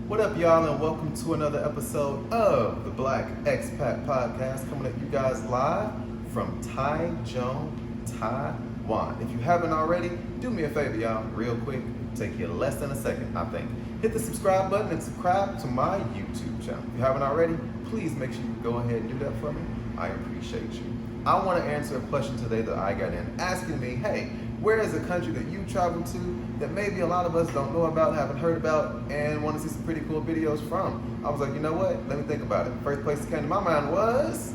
What up, y'all, and welcome to another episode of the Black Expat Podcast, coming at you guys live from Taichung, Taiwan. If you haven't already, do me a favor, y'all, real quick. Take you less than a second, I think. Hit the subscribe button and subscribe to my YouTube channel. If you haven't already, please make sure you go ahead and do that for me. I appreciate you. I want to answer a question today that I got in asking me, hey, where is a country that you traveled to that maybe a lot of us don't know about, haven't heard about, and want to see some pretty cool videos from? I was like, you know what? Let me think about it. First place that came to my mind was,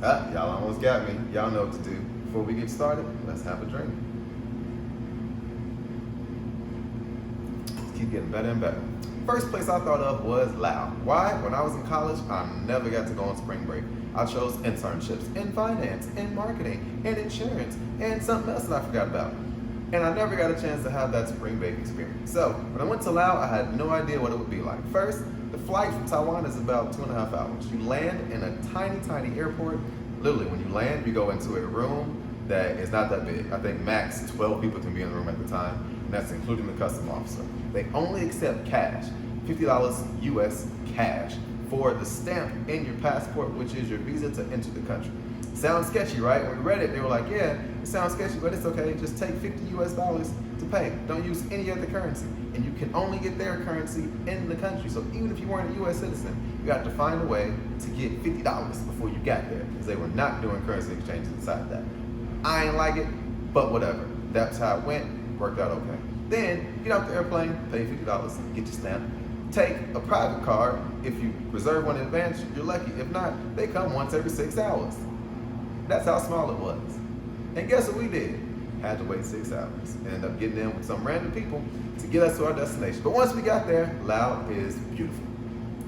y'all almost got me. Y'all know what to do. Before we get started, let's have a drink. Let's keep getting better and better. First place I thought of was Laos. Why? When I was in college, I never got to go on spring break. I chose internships in finance, in marketing, and insurance, and something else that I forgot about. And I never got a chance to have that spring break experience. So when I went to Laos, I had no idea what it would be like. First, the flight from Taiwan is about 2.5 hours. You land in a tiny, tiny airport. Literally, when you land, you go into a room that is not that big. I think max 12 people can be in the room at the time, and that's including the custom officer. They only accept cash, $50 US cash, for the stamp in your passport, which is your visa to enter the country. Sounds sketchy, right? When we read it, they were like, yeah, it sounds sketchy, but it's okay. Just take $50 US to pay. Don't use any other currency. And you can only get their currency in the country. So even if you weren't a US citizen, you had to find a way to get $50 before you got there, because they were not doing currency exchanges inside that. I ain't like it, but whatever. That's how it went. Worked out okay. Then get off the airplane, pay $50, get your stamp. Take a private car. If you reserve one in advance, you're lucky. If not, they come once every 6 hours. That's how small it was. And guess what we did? Had to wait 6 hours. And ended up getting in with some random people to get us to our destination. But once we got there, Laos is beautiful.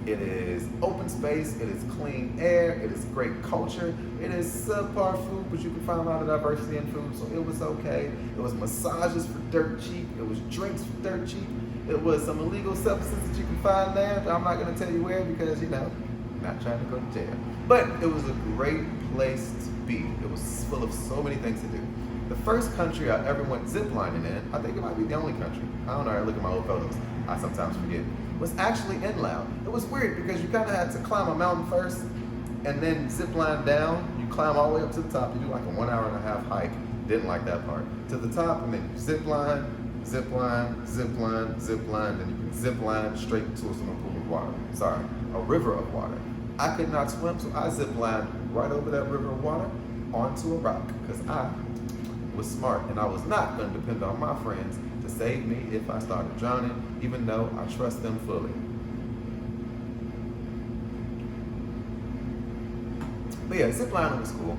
It is open space, it is clean air, it is great culture, it is subpar food, but you can find a lot of diversity in food, so it was okay. It was massages for dirt cheap, it was drinks for dirt cheap, it was some illegal substances that you can find there, but I'm not gonna tell you where because, I'm not trying to go to jail. But it was a great place to be. It was full of so many things to do. The first country I ever went ziplining in, I think it might be the only country, I don't know, I look at my old photos, I sometimes forget, was actually in Laos. It was weird because you kind of had to climb a mountain first and then zip line down. You climb all the way up to the top. You do like a 1.5 hour hike. Didn't like that part. To the top, and then you zip line, zip line, zip line, zip line, then you can zip line straight into a swimming pool of water. Sorry, a river of water. I could not swim, so I zip lined right over that river of water onto a rock because I was smart and I was not going to depend on my friends to save me if I started drowning, even though I trust them fully. But yeah, ziplining was cool.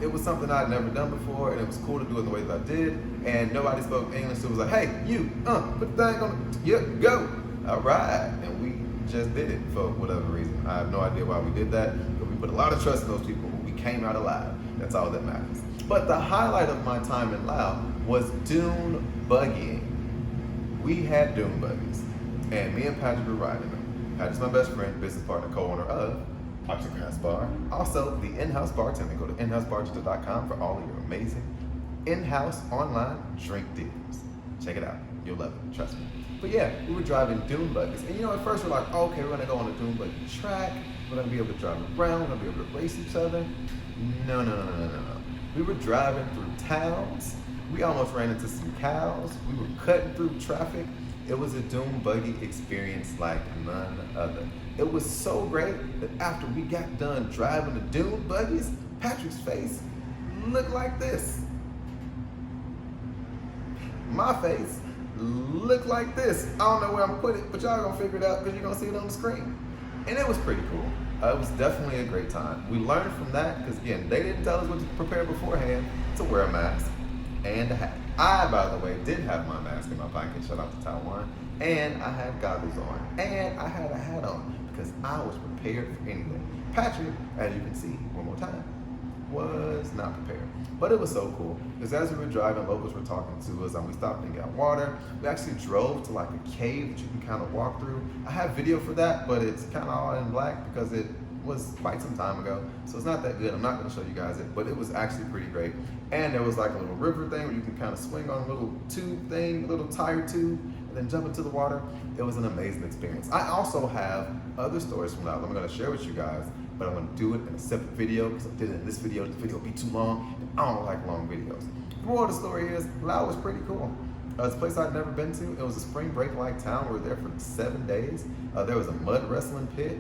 It was something I'd never done before, and it was cool to do it the way that I did. And nobody spoke English, so it was like, hey, you, put the thing on, go. All right, and we just did it for whatever reason. I have no idea why we did that, but we put a lot of trust in those people. We came out alive. That's all that matters. But the highlight of my time in Laos was dune buggying. We had dune buggies, and me and Patrick were riding them. Patrick's my best friend, business partner, co-owner of Octagrass Bar. Also, the in-house bartender. Go to inhousebartender.com for all of your amazing in-house online drink deals. Check it out. You'll love it. Trust me. But yeah, we were driving dune buggies. And at first we're like, okay, we're going to go on a dune buggy track. We're going to be able to drive around. We're going to be able to race each other. No. We were driving through towns. We almost ran into some cows. We were cutting through traffic. It was a dune buggy experience like none other. It was so great that after we got done driving the dune buggies, Patrick's face looked like this. My face looked like this. I don't know where I'm gonna put it, but y'all gonna figure it out because you're gonna see it on the screen. And it was pretty cool. It was definitely a great time. We learned from that because, again, they didn't tell us what to prepare beforehand to wear a mask and a hat. I, by the way, did have my mask in my pocket, shout out to Taiwan, and I had goggles on, and I had a hat on because I was prepared for anything. Patrick, as you can see, one more time, was not prepared. But it was so cool because as we were driving, locals were talking to us, and we stopped and got water. We actually drove to like a cave that you can kind of walk through. I have video for that, but it's kind of all in black because it was quite some time ago, so it's not that good. I'm not going to show you guys it, but it was actually pretty great. And there was like a little river thing where you can kind of swing on a little tube thing, a little tire tube, then jump into the water. It was an amazing experience. I also have other stories from Laos I'm going to share with you guys, but I'm going to do it in a separate video because I did it in this video. This video will be too long, and I don't like long videos. The moral of the story is Laos was pretty cool. It's a place I'd never been to. It was a spring break-like town. We were there for 7 days. There was a mud wrestling pit.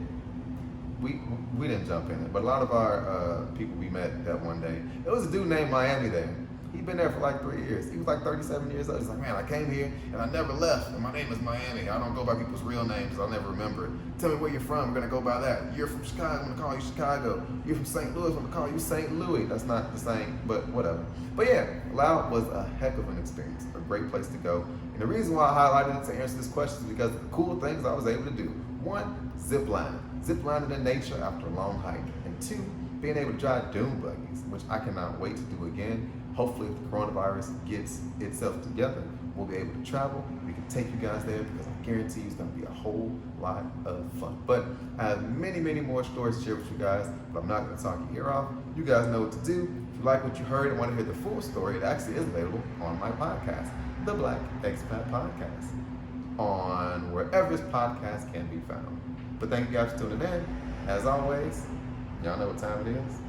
We didn't jump in it, but a lot of our people we met that one day. There was a dude named Miami there. He'd been there for like 3 years. He was like 37 years old. He's like, man, I came here and I never left. And my name is Miami. I don't go by people's real names. I'll never remember it. Tell me where you're from. I'm gonna go by that. You're from Chicago. I'm gonna call you Chicago. You're from St. Louis. I'm gonna call you St. Louis. That's not the same, but whatever. But yeah, Laos was a heck of an experience. A great place to go. And the reason why I highlighted it to answer this question is because of the cool things I was able to do. One, zip lining. Zip lining in nature after a long hike. And two, being able to drive dune buggies, which I cannot wait to do again. Hopefully, if the coronavirus gets itself together, we'll be able to travel. We can take you guys there because I guarantee you it's going to be a whole lot of fun. But I have many, many more stories to share with you guys, but I'm not going to talk your ear off. You guys know what to do. If you like what you heard and want to hear the full story, it actually is available on my podcast, the Black Expat Podcast, on wherever podcasts can be found. But thank you guys for tuning in. As always, y'all know what time it is.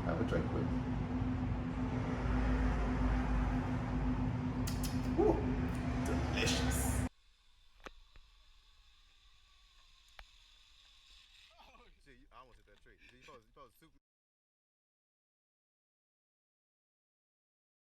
Have a drink with me. Woo, delicious. I want to hit that trick. You supposed to